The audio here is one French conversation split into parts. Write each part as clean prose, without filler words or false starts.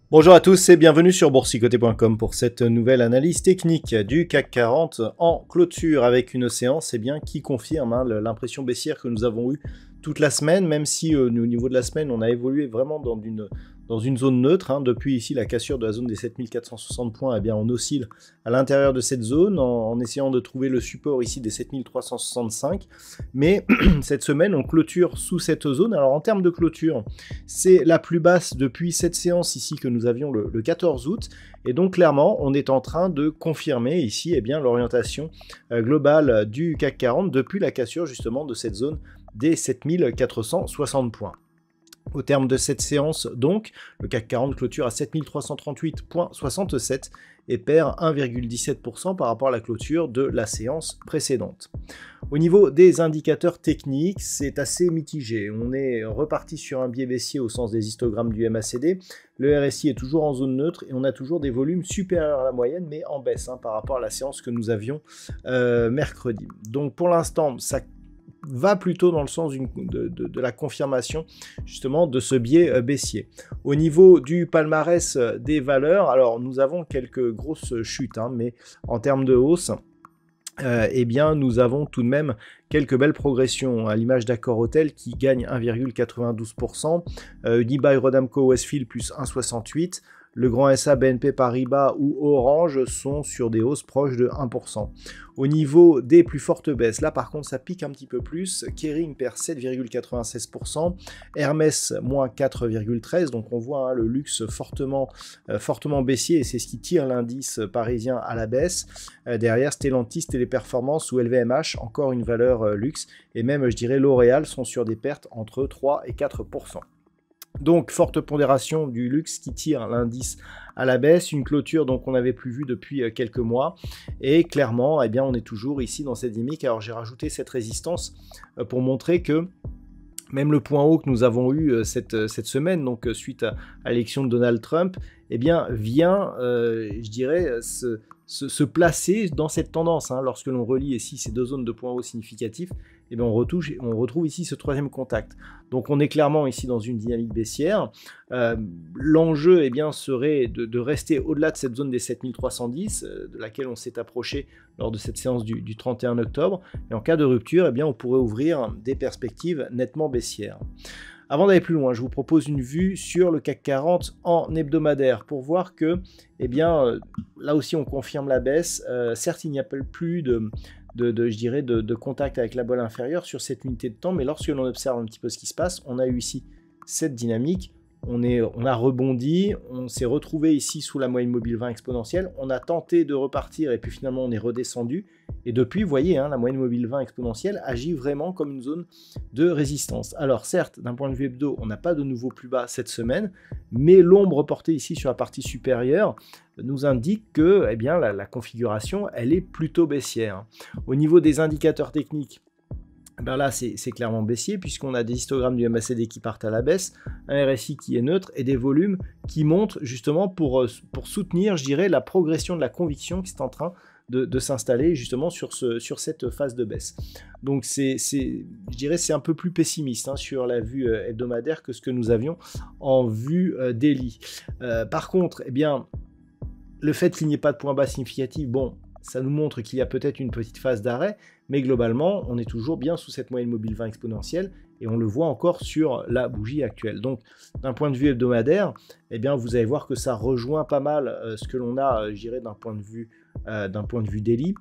Bonjour à tous et bienvenue sur boursicoté.com pour cette nouvelle analyse technique du CAC 40 en clôture avec une séance qui confirme l'impression baissière que nous avons eue toute la semaine, même si au niveau de la semaine on a évolué vraiment dans une zone neutre. Depuis ici la cassure de la zone des 7460 points, on oscille à l'intérieur de cette zone en essayant de trouver le support ici des 7365, mais cette semaine on clôture sous cette zone. Alors en termes de clôture, c'est la plus basse depuis cette séance ici que nous avions le 14 août, et donc clairement on est en train de confirmer ici l'orientation globale du CAC 40 depuis la cassure justement de cette zone des 7460 points. Au terme de cette séance, donc, le CAC 40 clôture à 7338,67 et perd 1,17% par rapport à la clôture de la séance précédente. Au niveau des indicateurs techniques, c'est assez mitigé. On est reparti sur un biais baissier au sens des histogrammes du MACD. Le RSI est toujours en zone neutre et on a toujours des volumes supérieurs à la moyenne, mais en baisse par rapport à la séance que nous avions mercredi. Donc pour l'instant, ça va plutôt dans le sens de la confirmation justement de ce biais baissier. Au niveau du palmarès des valeurs, alors nous avons quelques grosses chutes, mais en termes de hausse, nous avons tout de même quelques belles progressions, à l'image d'Accor Hotel qui gagne 1,92%, Unibail Rodamco Westfield plus 1,68%, le grand SA, BNP Paribas ou Orange sont sur des hausses proches de 1%. Au niveau des plus fortes baisses, là par contre ça pique un petit peu plus. Kering perd 7,96%, Hermès moins 4,13%, donc on voit le luxe fortement baissier et c'est ce qui tire l'indice parisien à la baisse. Derrière Stellantis, Téléperformance ou LVMH, encore une valeur luxe, et même je dirais L'Oréal sont sur des pertes entre 3 et 4%. Donc forte pondération du luxe qui tire l'indice à la baisse, une clôture donc on n'avait plus vu depuis quelques mois, et clairement on est toujours ici dans cette dynamique. Alors j'ai rajouté cette résistance pour montrer que même le point haut que nous avons eu cette semaine, donc suite à l'élection de Donald Trump, vient, je dirais, se placer dans cette tendance. Lorsque l'on relie ici ces deux zones de points hauts significatifs, on retrouve ici ce troisième contact. Donc on est clairement ici dans une dynamique baissière. L'enjeu serait de rester au-delà de cette zone des 7310, de laquelle on s'est approché lors de cette séance du 31 octobre. Et en cas de rupture, on pourrait ouvrir des perspectives nettement baissières. Avant d'aller plus loin, je vous propose une vue sur le CAC 40 en hebdomadaire pour voir que, là aussi on confirme la baisse. Certes, il n'y a plus de contact avec la bolle inférieure sur cette unité de temps, mais lorsque l'on observe un petit peu ce qui se passe, on a eu ici cette dynamique, on a rebondi, on s'est retrouvé ici sous la moyenne mobile 20 exponentielle, on a tenté de repartir et puis finalement on est redescendu, et depuis vous voyez la moyenne mobile 20 exponentielle agit vraiment comme une zone de résistance. Alors certes, d'un point de vue hebdo, on n'a pas de nouveau plus bas cette semaine, mais l'ombre portée ici sur la partie supérieure nous indique que la configuration elle est plutôt baissière. Au niveau des indicateurs techniques, là c'est clairement baissier puisqu'on a des histogrammes du MACD qui partent à la baisse, un RSI qui est neutre et des volumes qui montent justement pour soutenir, je dirais, la progression de la conviction qui est en train de s'installer justement sur cette phase de baisse. Donc je dirais c'est un peu plus pessimiste sur la vue hebdomadaire que ce que nous avions en vue daily. Par contre, le fait qu'il n'y ait pas de point bas significatif, ça nous montre qu'il y a peut-être une petite phase d'arrêt, mais globalement, on est toujours bien sous cette moyenne mobile 20 exponentielle, et on le voit encore sur la bougie actuelle. Donc, d'un point de vue hebdomadaire, vous allez voir que ça rejoint pas mal ce que l'on a, je dirais, d'un point de vue daily.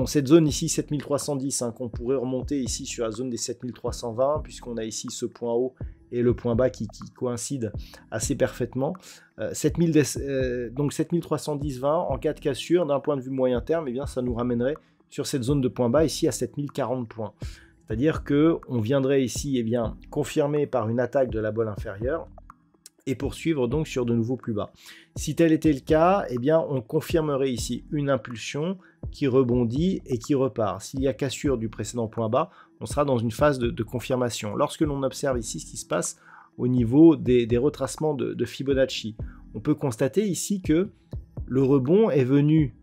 Cette zone ici, 7310, qu'on pourrait remonter ici sur la zone des 7320, puisqu'on a ici ce point haut et le point bas qui coïncident assez parfaitement. Donc 7310,20 en cas de cassure, d'un point de vue moyen terme, ça nous ramènerait sur cette zone de point bas ici à 7040 points. C'est-à-dire qu'on viendrait ici confirmer par une attaque de la bolle inférieure et poursuivre donc sur de nouveaux plus bas. Si tel était le cas, eh bien on confirmerait ici une impulsion qui rebondit et qui repart. S'il y a cassure du précédent point bas, on sera dans une phase de confirmation. Lorsque l'on observe ici ce qui se passe au niveau des retracements de Fibonacci, on peut constater ici que le rebond est venu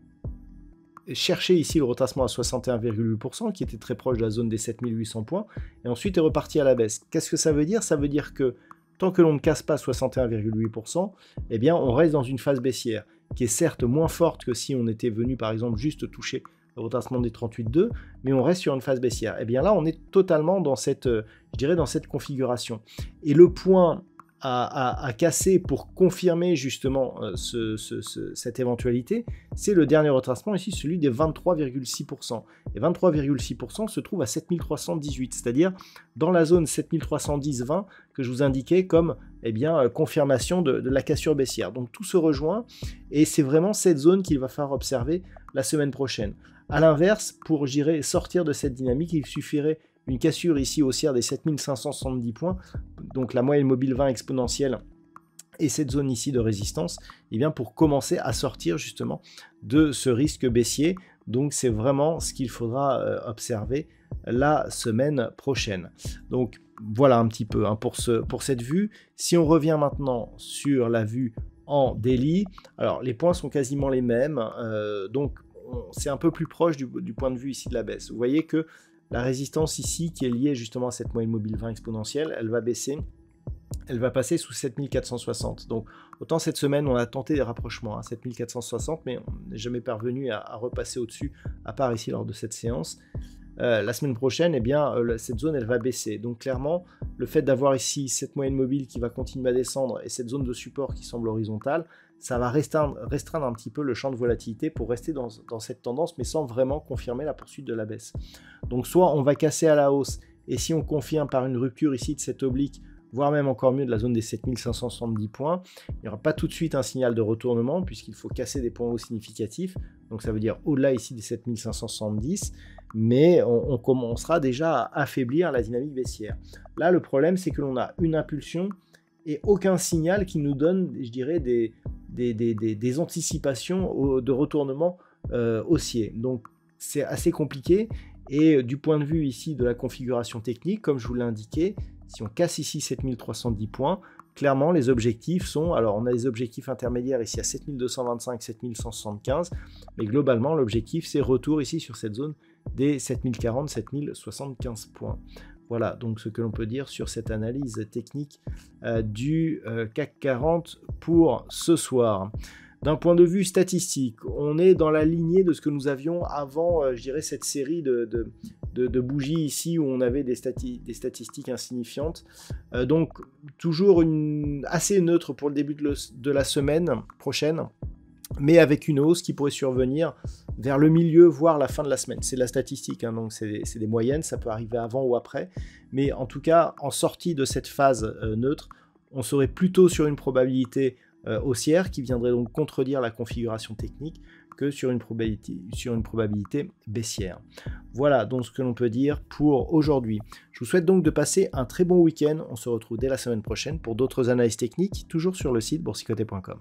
chercher ici le retracement à 61,8%, qui était très proche de la zone des 7800 points, et ensuite est reparti à la baisse. Qu'est-ce que ça veut dire? Ça veut dire que tant que l'on ne casse pas 61,8%, eh bien on reste dans une phase baissière, qui est certes moins forte que si on était venu par exemple juste toucher le retracement des 38,2, mais on reste sur une phase baissière. Eh bien là, on est totalement dans cette, je dirais, dans cette configuration. Et le point à casser pour confirmer justement cette éventualité, c'est le dernier retracement ici, celui des 23,6%. Et 23,6% se trouve à 7318, c'est-à-dire dans la zone 7310-20 que je vous indiquais comme confirmation de la cassure baissière. Donc tout se rejoint et c'est vraiment cette zone qu'il va falloir observer la semaine prochaine. A l'inverse, pour sortir de cette dynamique, il suffirait une cassure ici haussière des 7570 points, donc la moyenne mobile 20 exponentielle et cette zone ici de résistance, et bien pour commencer à sortir justement de ce risque baissier. Donc c'est vraiment ce qu'il faudra observer la semaine prochaine. Donc voilà un petit peu pour cette vue. Si on revient maintenant sur la vue en daily, alors les points sont quasiment les mêmes, donc c'est un peu plus proche du point de vue ici de la baisse. Vous voyez que la résistance ici, qui est liée justement à cette moyenne mobile 20 exponentielle, elle va baisser, elle va passer sous 7460. Donc autant cette semaine, on a tenté des rapprochements à 7460, mais on n'est jamais parvenu à repasser au-dessus, à part ici lors de cette séance. La semaine prochaine, cette zone, elle va baisser. Donc clairement, le fait d'avoir ici cette moyenne mobile qui va continuer à descendre et cette zone de support qui semble horizontale, ça va restreindre un petit peu le champ de volatilité pour rester dans cette tendance, mais sans vraiment confirmer la poursuite de la baisse. Donc soit on va casser à la hausse, et si on confirme par une rupture ici de cette oblique, voire même encore mieux de la zone des 7570 points, il n'y aura pas tout de suite un signal de retournement, puisqu'il faut casser des points hauts significatifs, donc ça veut dire au-delà ici des 7570, mais on commencera déjà à affaiblir la dynamique baissière. Là, le problème, c'est que l'on a une impulsion et aucun signal qui nous donne, je dirais, des anticipations de retournement haussier. Donc c'est assez compliqué, et du point de vue ici de la configuration technique, comme je vous l'ai indiqué, si on casse ici 7310 points, clairement les objectifs sont, alors on a des objectifs intermédiaires ici à 7225, 7175, mais globalement l'objectif c'est retour ici sur cette zone des 7040, 7075 points. Voilà donc ce que l'on peut dire sur cette analyse technique du CAC 40 pour ce soir. D'un point de vue statistique, on est dans la lignée de ce que nous avions avant, je dirais, cette série de bougies ici où on avait des statistiques insignifiantes. Donc toujours assez neutre pour le début de la semaine prochaine, mais avec une hausse qui pourrait survenir vers le milieu, voire la fin de la semaine. C'est la statistique, hein, donc c'est des moyennes, ça peut arriver avant ou après, mais en tout cas, en sortie de cette phase neutre, on serait plutôt sur une probabilité haussière qui viendrait donc contredire la configuration technique que sur une probabilité baissière. Voilà donc ce que l'on peut dire pour aujourd'hui. Je vous souhaite donc de passer un très bon week-end. On se retrouve dès la semaine prochaine pour d'autres analyses techniques, toujours sur le site boursicoté.com.